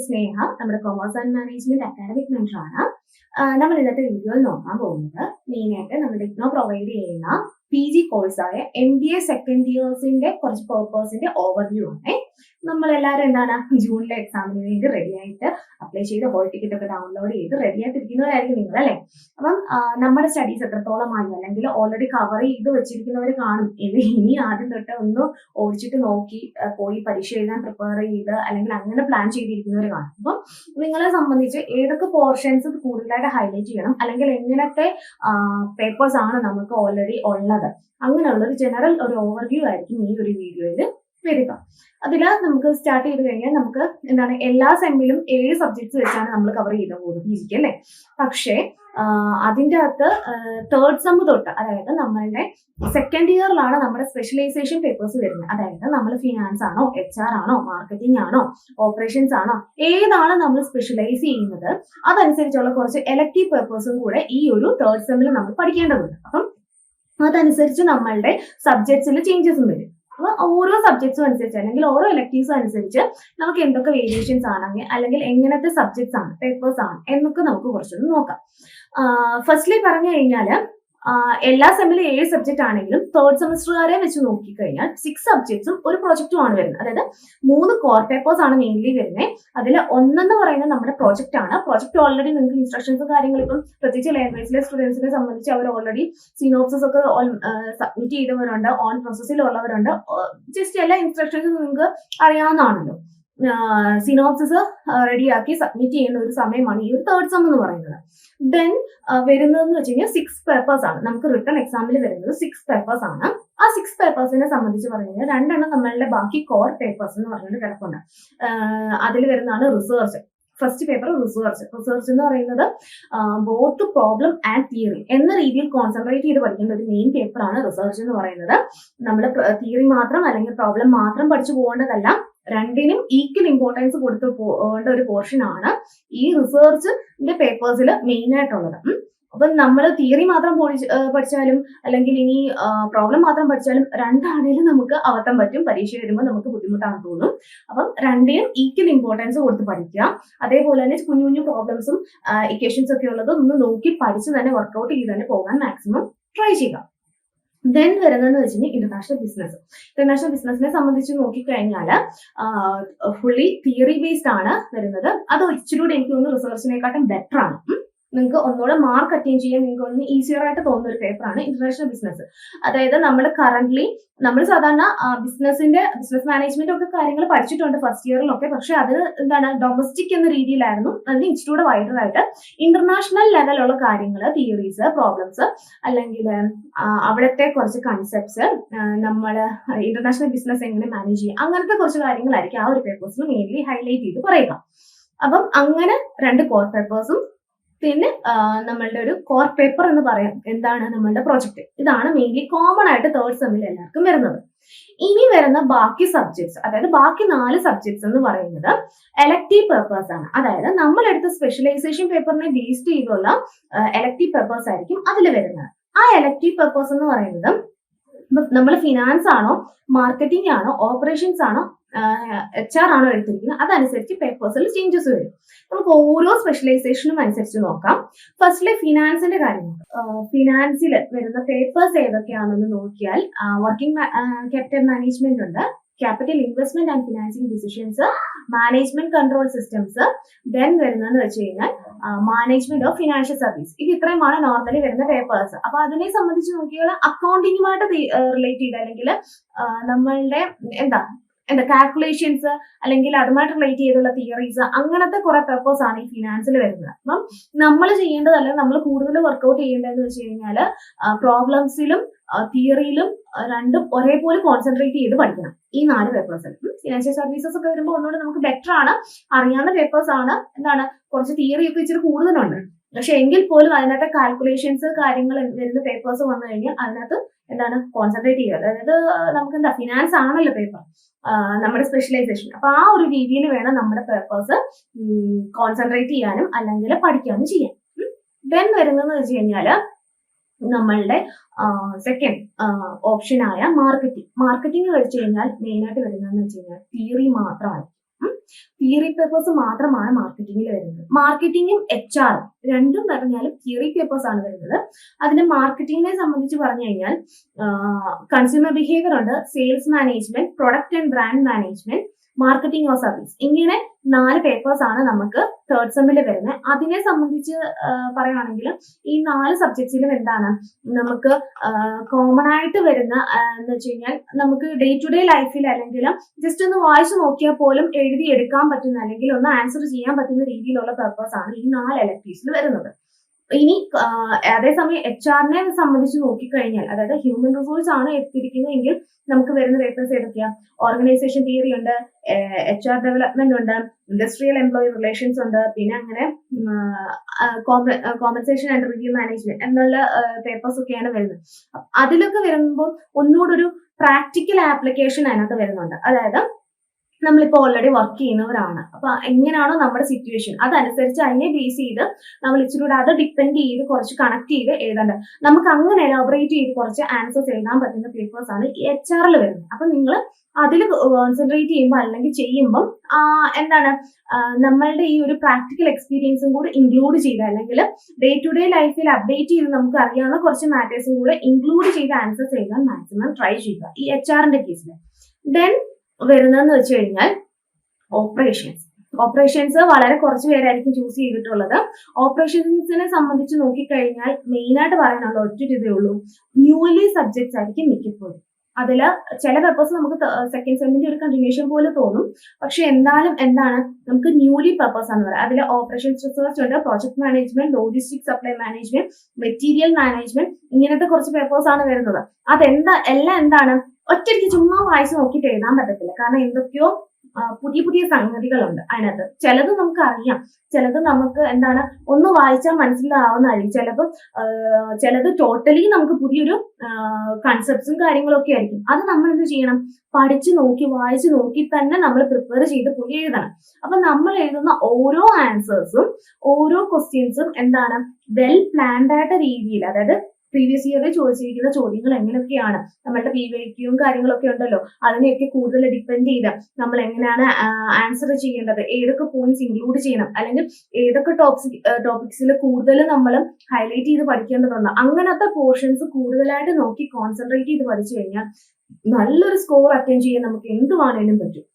സ്നേഹ, നമ്മുടെ commerce and management academic മെന്ററാണ്. നമ്മൾ ഇന്നത്തെ വീഡിയോയിൽ നോക്കാൻ പോകുന്നത് മെയിനായിട്ട് നമ്മുടെ ഇഗ്നോ പ്രൊവൈഡ് ചെയ്യുന്ന PG കോഴ്സായ MBA സെക്കൻഡ് ഇയേഴ്സിന്റെ കുറച്ച് പേർപ്പേഴ്സിന്റെ ഓവർവ്യൂ ആണ്. നമ്മളെല്ലാവരും എന്താണ് ജൂണിലെ എക്സാമിന് വേണ്ടി റെഡി ആയിട്ട് അപ്ലൈ ചെയ്ത് ഹോൾ ടിക്കറ്റ് ഒക്കെ ഡൗൺലോഡ് ചെയ്ത് റെഡി ആയിട്ടിരിക്കുന്നവരായിരിക്കും നിങ്ങൾ, അല്ലെ? അപ്പം നമ്മുടെ സ്റ്റഡീസ് എത്രത്തോളമായി അല്ലെങ്കിൽ ഓൾറെഡി കവർ ചെയ്ത് വെച്ചിരിക്കുന്നവർ കാണും. ഇനി ആദ്യം തൊട്ട് ഒന്ന് ഓടിച്ചിട്ട് നോക്കി പോയി പരീക്ഷ എഴുതാൻ പ്രിപ്പയർ ചെയ്ത് അല്ലെങ്കിൽ അങ്ങനെ പ്ലാൻ ചെയ്തിരിക്കുന്നവർ കാണും. അപ്പം നിങ്ങളെ സംബന്ധിച്ച് ഏതൊക്കെ പോർഷൻസ് കൂടുതലായിട്ട് ഹൈലൈറ്റ് ചെയ്യണം, അല്ലെങ്കിൽ എങ്ങനത്തെ പേപ്പേഴ്സ് ആണ് നമുക്ക് ഓൾറെഡി ഉള്ളത്, അങ്ങനെയുള്ള ഒരു ജനറൽ ഒരു ഓവർവ്യൂ ആയിരിക്കും ഈ ഒരു വീഡിയോയിൽ വരിക. അതില് നമുക്ക് സ്റ്റാർട്ട് ചെയ്ത് കഴിഞ്ഞാൽ നമുക്ക് എന്താണ് എല്ലാ സെമ്മിലും 7 സബ്ജക്ട്സ് വെച്ചാണ് നമ്മൾ കവർ ചെയ്ത് പോകുന്നത് PGക്ക്, അല്ലേ? പക്ഷേ അതിൻ്റെ അകത്ത് തേർഡ് സെം തൊട്ട്, അതായത് നമ്മളുടെ സെക്കൻഡ് ഇയറിലാണ് നമ്മുടെ സ്പെഷ്യലൈസേഷൻ പേപ്പേഴ്സ് വരുന്നത്. അതായത് നമ്മൾ ഫിനാൻസ് ആണോ, HR ആണോ, മാർക്കറ്റിംഗ് ആണോ, ഓപ്പറേഷൻസ് ആണോ, ഏതാണ് നമ്മൾ സ്പെഷ്യലൈസ് ചെയ്യുന്നത്, അതനുസരിച്ചുള്ള കുറച്ച് എലക്റ്റീവ് പേപ്പേഴ്സും കൂടെ ഈ ഒരു തേർഡ് സെമ്മിൽ നമ്മൾ പഠിക്കേണ്ടതുണ്ട്. അപ്പം അതനുസരിച്ച് നമ്മളുടെ സബ്ജക്ട്സിൽ ചേഞ്ചസും വരും. അപ്പൊ ഓരോ സബ്ജക്ട്സും അനുസരിച്ച് അല്ലെങ്കിൽ ഓരോ എലക്ടീവ്സും അനുസരിച്ച് നമുക്ക് എന്തൊക്കെ വേരിയേഷൻസ് ആണെങ്കിൽ അല്ലെങ്കിൽ എങ്ങനത്തെ സബ്ജക്ട്സ് ആണ്, പേപ്പേഴ്സ് ആണ് എന്നൊക്കെ നമുക്ക് കുറച്ചൊന്ന് നോക്കാം. ഫസ്റ്റ്ലി പറഞ്ഞു കഴിഞ്ഞാൽ എല്ലാ സെമ്മിലും 7 സബ്ജക്ട് ആണെങ്കിലും തേർഡ് സെമസ്റ്ററുകാരെ വെച്ച് നോക്കിക്കഴിഞ്ഞാൽ 6 സബ്ജക്ട്സും ഒരു പ്രൊജക്റ്റും ആണ് വരുന്നത്. അതായത് 3 കോർ പേപ്പേഴ്സ് ആണ് മെയിൻലി വരുന്നത്. അതിൽ ഒന്നെന്ന് പറയുന്നത് നമ്മുടെ പ്രൊജക്റ്റ് ആണ്. പ്രൊജക്ട് ഓൾറെഡി നിങ്ങൾക്ക് ഇൻസ്ട്രക്ഷൻസും കാര്യങ്ങളും ഇപ്പം പ്രത്യേകിച്ച് ലാംഗ്വേജിലെ സ്റ്റുഡൻസിനെ സംബന്ധിച്ച് അവർ ഓൾറെഡി സിനോപ്സിസ് ഒക്കെ സബ്മിറ്റ് ചെയ്തവരുണ്ട്, ഓൺ പ്രോസസ്സിലുള്ളവരുണ്ട്. ജസ്റ്റ് എല്ലാ ഇൻസ്ട്രക്ഷൻസും നിങ്ങൾക്ക് അറിയാവുന്നതാണല്ലോ. സിനോപ്സിസ് റെഡിയാക്കി സബ്മിറ്റ് ചെയ്യുന്ന ഒരു സമയമാണ് ഈ ഒരു തേർഡ് സെം എന്ന് പറയുന്നത്. ദെൻ വരുന്നതെന്ന് വെച്ച് കഴിഞ്ഞാൽ 6 പേപ്പേഴ്സ് ആണ് നമുക്ക് റിട്ടൺ എക്സാമിൽ വരുന്നത്. 6 പേപ്പേഴ്സ് ആണ്. ആ 6 പേപ്പേഴ്സിനെ സംബന്ധിച്ച് പറഞ്ഞു കഴിഞ്ഞാൽ 2 നമ്മളുടെ ബാക്കി കോർ പേപ്പേഴ്സ് എന്ന് പറഞ്ഞിട്ട് കിടപ്പുണ്ട്. അതിൽ വരുന്നതാണ് റിസർച്ച്. ഫസ്റ്റ് പേപ്പർ റിസർച്ച് എന്ന് പറയുന്നത് ബോത്ത് പ്രോബ്ലം ആൻഡ് തിയറി എന്ന രീതിയിൽ കോൺസെൻട്രേറ്റ് ചെയ്ത് പഠിക്കേണ്ട ഒരു മെയിൻ പേപ്പറാണ് റിസർച്ച് എന്ന് പറയുന്നത്. നമ്മൾ തിയറി മാത്രം അല്ലെങ്കിൽ പ്രോബ്ലം മാത്രം പഠിച്ചു പോകേണ്ടതല്ല, രണ്ടിനും ഈക്വൽ ഇമ്പോർട്ടൻസ് കൊടുത്ത് പോകേണ്ട ഒരു പോർഷൻ ആണ് ഈ റിസർച്ചിന്റെ പേപ്പേഴ്സിൽ മെയിൻ ആയിട്ടുള്ളത്. അപ്പം നമ്മൾ തിയറി മാത്രം പഠിച്ചാലും അല്ലെങ്കിൽ ഇനി പ്രോബ്ലം മാത്രം പഠിച്ചാലും രണ്ടാണേലും നമുക്ക് അബദ്ധം പറ്റും. പരീക്ഷ വരുമ്പോൾ നമുക്ക് ബുദ്ധിമുട്ടാണ് തോന്നും. അപ്പം രണ്ടിനും ഈക്വൽ ഇമ്പോർട്ടൻസ് കൊടുത്ത് പഠിക്കുക. അതേപോലെ തന്നെ കുഞ്ഞു കുഞ്ഞു പ്രോബ്ലംസും ഇക്വേഷൻസ് ഒക്കെ ഉള്ളത് ഒന്ന് നോക്കി പഠിച്ച് തന്നെ വർക്ക്ഔട്ട് ചെയ്ത് തന്നെ പോകാൻ മാക്സിമം ട്രൈ ചെയ്യുക. ദെൻ വരുന്നതെന്ന് വെച്ചാൽ ഇന്റർനാഷണൽ ബിസിനസിനെ സംബന്ധിച്ച് നോക്കിക്കഴിഞ്ഞാൽ ഫുള്ളി തിയറി ബേസ്ഡ് ആണ് വരുന്നത്. അത് ഇച്ചിരി കൂടെ എനിക്ക് തോന്നുന്നു റിസർച്ചിനെക്കാട്ടും ബെറ്റർ ആണ്. നിങ്ങൾക്ക് ഒന്നുകൂടെ മാർക്ക് അറ്റൈൻ ചെയ്യാൻ നിങ്ങൾക്ക് ഒന്ന് ഈസിയർ ആയിട്ട് തോന്നുന്ന ഒരു പേപ്പറാണ് ഇന്റർനാഷണൽ ബിസിനസ്. അതായത് നമ്മൾ സാധാരണ ബിസിനസ് മാനേജ്മെന്റ് ഒക്കെ കാര്യങ്ങൾ പഠിച്ചിട്ടുണ്ട് ഫസ്റ്റ് ഇയറിലൊക്കെ. പക്ഷെ അത് എന്താണ് ഡൊമസ്റ്റിക് എന്ന രീതിയിലായിരുന്നു. അതിന് ഇച്ചിരി വൈഡർ ആയിട്ട് ഇന്റർനാഷണൽ ലെവലുള്ള കാര്യങ്ങൾ, തിയറീസ്, പ്രോബ്ലംസ്, അല്ലെങ്കിൽ അവിടുത്തെ കുറച്ച് കൺസെപ്റ്റ്സ്, നമ്മൾ ഇന്റർനാഷണൽ ബിസിനസ് എങ്ങനെ മാനേജ് ചെയ്യും, അങ്ങനത്തെ കുറച്ച് കാര്യങ്ങളായിരിക്കും ആ ഒരു പേപ്പേഴ്സിൽ മെയിൻലി ഹൈലൈറ്റ് ചെയ്ത് പറയുക. അപ്പം അങ്ങനെ 2 കോർ പേപ്പേഴ്സും പിന്നെ നമ്മളുടെ ഒരു കോർ പേപ്പർ എന്ന് പറയാം. എന്താണ് നമ്മളുടെ പ്രൊജക്ട്. ഇതാണ് മെയിൻലി കോമൺ ആയിട്ട് തേർഡ് സെമ്മിൽ എല്ലാവർക്കും വരുന്നത്. ഇനി വരുന്ന ബാക്കി സബ്ജക്ട്സ്, അതായത് ബാക്കി 4 സബ്ജക്ട്സ് എന്ന് പറയുന്നത് എലക്റ്റീവ് പേപ്പേഴ്സ് ആണ്. അതായത് നമ്മളെടുത്ത സ്പെഷ്യലൈസേഷൻ പേപ്പറിനെ ബേസ്ഡ് ചെയ്തുള്ള എലക്റ്റീവ് പേപ്പേഴ്സ് ആയിരിക്കും അതിൽ വരുന്നത്. ആ എലക്റ്റീവ് പേപ്പേഴ്സ് എന്ന് പറയുന്നത് നമ്മൾ ഫിനാൻസ് ആണോ, മാർക്കറ്റിംഗ് ആണോ, ഓപ്പറേഷൻസ് ആണോ, HR ആണോ എടുത്തിരിക്കുന്നത്, അതനുസരിച്ച് പേപ്പേഴ്സിൽ ചേഞ്ചസ് വരും. നമുക്ക് ഓരോ സ്പെഷ്യലൈസേഷനും അനുസരിച്ച് നോക്കാം. ഫസ്റ്റ്ലി ഫിനാൻസിന്റെ കാര്യം. ഫിനാൻസിൽ വരുന്ന പേപ്പേഴ്സ് ഏതൊക്കെയാണെന്ന് നോക്കിയാൽ വർക്കിംഗ് ക്യാപിറ്റൽ മാനേജ്മെന്റ് ഉണ്ട്, capital investment and financing decisions, management control systems, then വരുന്നതെന്ന് വെച്ച് കഴിഞ്ഞാൽ മാനേജ്മെന്റ് ഓഫ് ഫിനാൻഷ്യൽ സർവീസ്. ഇത് ഇത്രയുമാണ് നോർമലി വരുന്ന പേപ്പേഴ്സ്. അപ്പൊ അതിനെ സംബന്ധിച്ച് നോക്കിയാൽ അക്കൗണ്ടിങ്ങുമായിട്ട് റിലേറ്റ് ചെയ്ത് അല്ലെങ്കിൽ നമ്മളുടെ എന്താ കാൽക്കുലേഷൻസ് അല്ലെങ്കിൽ അതുമായിട്ട് റിലേറ്റ് ചെയ്തുള്ള തിയറീസ്, അങ്ങനത്തെ കുറെ പേപ്പേഴ്സ് ആണ് ഈ ഫിനാൻസിൽ വരുന്നത്. അപ്പം നമ്മൾ ചെയ്യേണ്ടതല്ല, നമ്മൾ കൂടുതൽ വർക്ക്ഔട്ട് ചെയ്യേണ്ടതെന്ന് വെച്ച് കഴിഞ്ഞാൽ പ്രോബ്ലംസിലും തിയറിയിലും രണ്ടും ഒരേപോലെ കോൺസെൻട്രേറ്റ് ചെയ്ത് പഠിക്കണം ഈ 4 പേപ്പേഴ്സിൽ. ഫിനാൻഷ്യൽ സർവീസസ് ഒക്കെ വരുമ്പോൾ ഒന്നുകൂടെ നമുക്ക് ബെറ്റർ ആണ്, അറിയാവുന്ന പേപ്പേഴ്സ് ആണ്. എന്താണ് കുറച്ച് തിയറി ഒക്കെ ഇച്ചിരി കൂടുതലുണ്ട്. പക്ഷെ എങ്കിൽ പോലും അതിനകത്തെ കാൽക്കുലേഷൻസ് കാര്യങ്ങൾ വരുന്ന പേപ്പേഴ്സ് വന്നു കഴിഞ്ഞാൽ അതിനകത്ത് എന്താണ് കോൺസെൻട്രേറ്റ് ചെയ്യുക. അതായത് നമുക്ക് എന്താ ഫിനാൻസ് ആണല്ലോ പേപ്പർ, നമ്മുടെ സ്പെഷ്യലൈസേഷൻ. അപ്പൊ ആ ഒരു രീതിയിൽ വേണം നമ്മുടെ പേപ്പേഴ്സ് കോൺസെൻട്രേറ്റ് ചെയ്യാനും അല്ലെങ്കിൽ പഠിക്കാനും ചെയ്യാൻ. ദെൻ വരുന്നതെന്ന് വെച്ച് കഴിഞ്ഞാൽ നമ്മളുടെ സെക്കൻഡ് ഓപ്ഷനായ മാർക്കറ്റിംഗ് കഴിച്ചു കഴിഞ്ഞാൽ മെയിൻ ആയിട്ട് വരുന്നതെന്ന് വെച്ച് കഴിഞ്ഞാൽ തിയറി മാത്രമാണ്. തിയറി പേപ്പേഴ്സ് മാത്രമാണ് മാർക്കറ്റിംഗിൽ വരുന്നത്. മാർക്കറ്റിംഗും HR രണ്ടും പറഞ്ഞാലും തിയറി പേപ്പേഴ്സ് ആണ് വരുന്നത്. അതിന്റെ മാർക്കറ്റിംഗിനെ സംബന്ധിച്ച് പറഞ്ഞു കഴിഞ്ഞാൽ കൺസ്യൂമർ ബിഹേവിയർ ഉണ്ട്, sales management, product and brand management, marketing or service. ഇങ്ങനെ 4 പേപ്പേഴ്സ് ആണ് നമുക്ക് തേർഡ് സെമ്മിൽ വരുന്നത്. അതിനെ സംബന്ധിച്ച് പറയുകയാണെങ്കിൽ ഈ 4 സബ്ജക്ട്സിലും എന്താണ് നമുക്ക് കോമൺ ആയിട്ട് വരുന്ന എന്ന് വെച്ച് കഴിഞ്ഞാൽ നമുക്ക് ഡേ ടു ഡേ ലൈഫിൽ അല്ലെങ്കിൽ ജസ്റ്റ് ഒന്ന് വായിച്ചു നോക്കിയാൽ പോലും എഴുതിയെടുക്കാൻ പറ്റുന്ന അല്ലെങ്കിൽ ഒന്ന് ആൻസർ ചെയ്യാൻ പറ്റുന്ന രീതിയിലുള്ള പേപ്പേഴ്സ് ആണ് ഈ 4 എലക്ടീവ്സിൽ വരുന്നത്. ഇനി അതേസമയം HR-നെ സംബന്ധിച്ച് നോക്കിക്കഴിഞ്ഞാൽ, അതായത് ഹ്യൂമൻ റിസോഴ്സ് ആണ് എടുത്തിരിക്കുന്നതെങ്കിൽ നമുക്ക് വരുന്ന പേപ്പേഴ്സ് ഏതൊക്കെയാ? ഓർഗനൈസേഷൻ തിയറി ഉണ്ട്, HR ഡെവലപ്മെന്റ് ഉണ്ട്, ഇൻഡസ്ട്രിയൽ എംപ്ലോയി റിലേഷൻസ് ഉണ്ട്, പിന്നെ അങ്ങനെ കോമ്പൻസേഷൻ ആൻഡ് റിവ്യൂ മാനേജ്മെന്റ് എന്നുള്ള പേപ്പേഴ്സ് ഒക്കെയാണ് വരുന്നത്. അതിലൊക്കെ വരുമ്പോൾ ഒന്നുകൂടെ ഒരു പ്രാക്ടിക്കൽ ആപ്ലിക്കേഷൻ അതിനകത്ത് വരുന്നുണ്ട്. അതായത് നമ്മളിപ്പോൾ ഓൾറെഡി വർക്ക് ചെയ്യുന്നവരാണ്. അപ്പൊ എങ്ങനെയാണോ നമ്മുടെ സിറ്റുവേഷൻ അതനുസരിച്ച് അതിനെ ബേസ് ചെയ്ത് നമ്മൾ ഇച്ചിരി കൂടെ അത് ഡിപ്പെൻഡ് ചെയ്ത് കുറച്ച് കണക്ട് ചെയ്ത് എഴുതേണ്ടത്. നമുക്ക് അങ്ങനെ എലാബറേറ്റ് ചെയ്ത് കുറച്ച് ആൻസേഴ്സ് എഴുതാൻ പറ്റുന്ന പേപ്പേഴ്സ് ആണ് ഈ HR-ൽ വരുന്നത്. അപ്പൊ നിങ്ങൾ അതിൽ കോൺസെൻട്രേറ്റ് ചെയ്യുമ്പോൾ അല്ലെങ്കിൽ ചെയ്യുമ്പം എന്താണ് നമ്മളുടെ ഈ ഒരു പ്രാക്ടിക്കൽ എക്സ്പീരിയൻസും കൂടെ ഇൻക്ലൂഡ് ചെയ്ത് അല്ലെങ്കിൽ ഡേ ടു ഡേ ലൈഫിൽ അപ്ഡേറ്റ് ചെയ്ത് നമുക്ക് അറിയാവുന്ന കുറച്ച് മാറ്റേഴ്സും കൂടെ ഇൻക്ലൂഡ് ചെയ്ത് ആൻസേഴ്സ് എഴുതാൻ മാക്സിമം ട്രൈ ചെയ്യുക ഈ HR-ന്റെ കേസിൽ. ദെൻ വരുന്നതെന്ന് വെച്ച് കഴിഞ്ഞാൽ ഓപ്പറേഷൻസ് വളരെ കുറച്ച് പേരായിരിക്കും ചൂസ് ചെയ്തിട്ടുള്ളത്. ഓപ്പറേഷൻസിനെ സംബന്ധിച്ച് നോക്കിക്കഴിഞ്ഞാൽ മെയിൻ ആയിട്ട് പറയാനുള്ള ഒറ്റ ഇതേ ഉള്ളൂ, ന്യൂലി സബ്ജക്ട്സ് ആയിരിക്കും മിക്കപ്പോഴും. അതിൽ ചില പേപ്പേഴ്സ് നമുക്ക് സെക്കൻഡ് സെമ്മിന്റെ ഒരു കണ്ടിന്യൂഷൻ പോലെ തോന്നും, പക്ഷെ എന്നാലും എന്താണ് നമുക്ക് ന്യൂലി പേപ്പേഴ്സ് എന്ന് പറയാം. അതിൽ ഓപ്പറേഷൻസ് റിസർച്ച് ഉണ്ട്, project management, logistic supply management, material management, ഇങ്ങനത്തെ കുറച്ച് പേപ്പേഴ്സ് ആണ് വരുന്നത്. എല്ലാം എന്താണ് ഒറ്റയ്ക്ക് ചുമ്മാ വായിച്ച് നോക്കിയിട്ട് എഴുതാൻ പറ്റത്തില്ല. കാരണം എന്തൊക്കെയോ പുതിയ പുതിയ സംഗതികളുണ്ട് അതിനകത്ത്. ചിലത് നമുക്ക് അറിയാം, ചിലത് നമുക്ക് എന്താണ് ഒന്ന് വായിച്ചാൽ മനസ്സിലാവുന്നതായിരിക്കും, ചിലത് ടോട്ടലി നമുക്ക് പുതിയൊരു കൺസെപ്റ്റ്സും കാര്യങ്ങളും ഒക്കെ ആയിരിക്കും. അത് നമ്മൾ എന്ത് ചെയ്യണം, പഠിച്ചു നോക്കി വായിച്ചു നോക്കി തന്നെ നമ്മൾ പ്രിപ്പയർ ചെയ്ത് പോയി എഴുതണം. അപ്പൊ നമ്മൾ എഴുതുന്ന ഓരോ ആൻസേഴ്സും ഓരോ ക്വസ്റ്റ്യൻസും എന്താണ് വെൽ പ്ലാൻഡ് ആയിട്ട് രീതിയിൽ, അതായത് പ്രീവിയസ് ഇയറിൽ ചോദിച്ചിരിക്കുന്ന ചോദ്യങ്ങൾ എങ്ങനെയൊക്കെയാണ്, നമ്മളുടെ PYQയും കാര്യങ്ങളൊക്കെ ഉണ്ടല്ലോ, അതിനെയൊക്കെ കൂടുതൽ ഡിപ്പെൻഡ് ചെയ്ത് നമ്മൾ എങ്ങനെയാണ് ആൻസർ ചെയ്യേണ്ടത്, ഏതൊക്കെ പോയിന്റ്സ് ഇൻക്ലൂഡ് ചെയ്യണം, അല്ലെങ്കിൽ ഏതൊക്കെ ടോപ്പിക്സിൽ കൂടുതൽ നമ്മൾ ഹൈലൈറ്റ് ചെയ്ത് പഠിക്കേണ്ടതുണ്ട്, അങ്ങനത്തെ പോർഷൻസ് കൂടുതലായിട്ട് നോക്കി കോൺസെൻട്രേറ്റ് ചെയ്ത് പഠിച്ചു കഴിഞ്ഞാൽ നല്ലൊരു സ്കോർ അറ്റൈൻ ചെയ്യാൻ നമുക്ക് എന്ത് വേണേലും പറ്റും.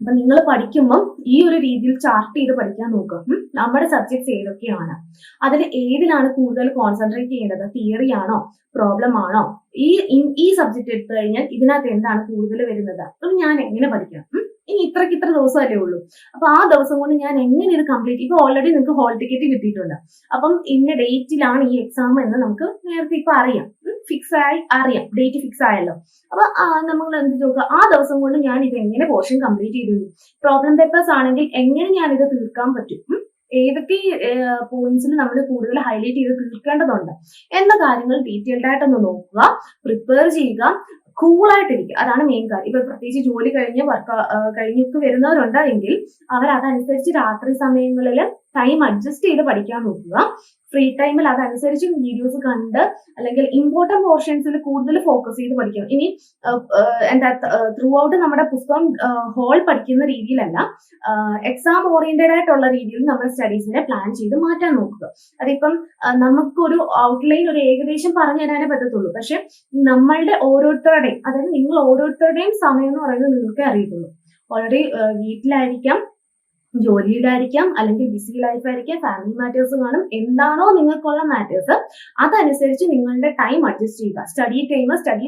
അപ്പൊ നിങ്ങൾ പഠിക്കുമ്പോൾ ഈ ഒരു രീതിയിൽ ചാർട്ട് ചെയ്ത് പഠിക്കാൻ നോക്കുക. നമ്മുടെ സബ്ജക്ട്സ് ഏതൊക്കെയാണ്, അതിൽ ഏതിലാണ് കൂടുതൽ കോൺസെൻട്രേറ്റ് ചെയ്യേണ്ടത്, തിയറി ആണോ പ്രോബ്ലം ആണോ, ഈ സബ്ജക്ട് എടുത്തു കഴിഞ്ഞാൽ ഇതിനകത്ത് എന്താണ് കൂടുതൽ വരുന്നത്, അപ്പം ഞാൻ എങ്ങനെ പഠിക്കണം, ഇനി ഇത്ര ദിവസമല്ലേ ഉള്ളൂ, അപ്പൊ ആ ദിവസം കൊണ്ട് ഞാൻ എങ്ങനെ ഇത് കംപ്ലീറ്റ്. ഇപ്പൊ ഓൾറെഡി നിങ്ങൾക്ക് ഹോൾ ടിക്കറ്റ് കിട്ടിയിട്ടുണ്ട്, അപ്പം ഇന്ന ഡേറ്റിലാണ് ഈ എക്സാം എന്ന് നമുക്ക് നേരത്തെ ഇപ്പൊ അറിയാം, ഡേറ്റ് ഫിക്സ് ആയല്ലോ. അപ്പൊ നമ്മൾ എന്ത് നോക്കുക, ആ ദിവസം കൊണ്ട് ഞാൻ ഇത് എങ്ങനെ പോർഷൻ കംപ്ലീറ്റ് ചെയ്തു, പ്രോബ്ലം പേപ്പേഴ്സ് ആണെങ്കിൽ എങ്ങനെ ഞാൻ ഇത് തീർക്കാൻ പറ്റും, ഏതൊക്കെ പോയിന്റ്സിൽ നമ്മൾ കൂടുതൽ ഹൈലൈറ്റ് ചെയ്ത് തീർക്കേണ്ടതുണ്ട് എന്ന കാര്യങ്ങൾ ഡീറ്റെയിൽഡ് ആയിട്ടൊന്ന് നോക്കുക, പ്രിപ്പയർ ചെയ്യുക, കൂളായിട്ടിരിക്കുക. അതാണ് മെയിൻ കാര്യം. ഇപ്പൊ പ്രത്യേകിച്ച് ജോലി കഴിഞ്ഞൊക്കെ വരുന്നവരുണ്ടെങ്കിൽ അവർ അതനുസരിച്ച് രാത്രി സമയങ്ങളിൽ ടൈം അഡ്ജസ്റ്റ് ചെയ്ത് പഠിക്കാൻ നോക്കുക. ഫ്രീ ടൈമിൽ അതനുസരിച്ച് വീഡിയോസ് കണ്ട് അല്ലെങ്കിൽ ഇമ്പോർട്ടന്റ് പോർഷൻസിൽ കൂടുതൽ ഫോക്കസ് ചെയ്ത് പഠിക്കണം. ഇനി ത്രൂ ഔട്ട് നമ്മുടെ പുസ്തകം ഹോൾ പഠിക്കുന്ന രീതിയിലല്ല, എക്സാം ഓറിയന്റഡ് ആയിട്ടുള്ള രീതിയിൽ നമ്മൾ സ്റ്റഡീസിനെ പ്ലാൻ ചെയ്ത് മാറ്റാൻ നോക്കുക. അതിപ്പം നമുക്കൊരു ഔട്ട്ലൈൻ ഒരു ഏകദേശം പറഞ്ഞു തരാനേ പറ്റത്തുള്ളൂ, പക്ഷെ നമ്മളുടെ ഓരോരുത്തരുടെയും, അതായത് നിങ്ങൾ ഓരോരുത്തരുടെയും സമയം എന്ന് പറയുന്നത് നിങ്ങൾക്കേ അറിയത്തുള്ളൂ. ഓൾറെഡി വീട്ടിലായിരിക്കാം, ജോലിയിലായിരിക്കാം, അല്ലെങ്കിൽ ബിസി ലൈഫായിരിക്കാം, ഫാമിലി മാറ്റേഴ്സ് കാണും, എന്താണോ നിങ്ങൾക്കുള്ള മാറ്റേഴ്സ് അതനുസരിച്ച് നിങ്ങളുടെ ടൈം അഡ്ജസ്റ്റ് ചെയ്യുക. സ്റ്റഡി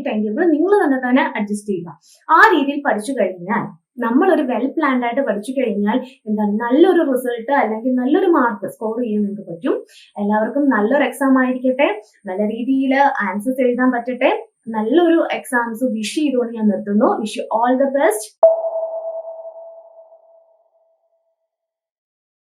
ടൈം ടേബിൾ നിങ്ങൾ തന്നെ അഡ്ജസ്റ്റ് ചെയ്യുക. ആ രീതിയിൽ പഠിച്ചു കഴിഞ്ഞാൽ, നമ്മളൊരു വെൽ പ്ലാൻഡ് ആയിട്ട് പഠിച്ചു കഴിഞ്ഞാൽ എന്താണ് നല്ലൊരു റിസൾട്ട് അല്ലെങ്കിൽ നല്ലൊരു മാർക്ക് സ്കോർ ചെയ്യാൻ നിങ്ങൾക്ക് പറ്റും. എല്ലാവർക്കും നല്ലൊരു എക്സാം ആയിരിക്കട്ടെ, നല്ല രീതിയിൽ ആൻസേഴ്സ് എഴുതാൻ പറ്റട്ടെ, നല്ലൊരു എക്സാംസ് വിഷ് ചെയ്തുകൊണ്ട് ഞാൻ നിർത്തുന്നു. Wish you all the best.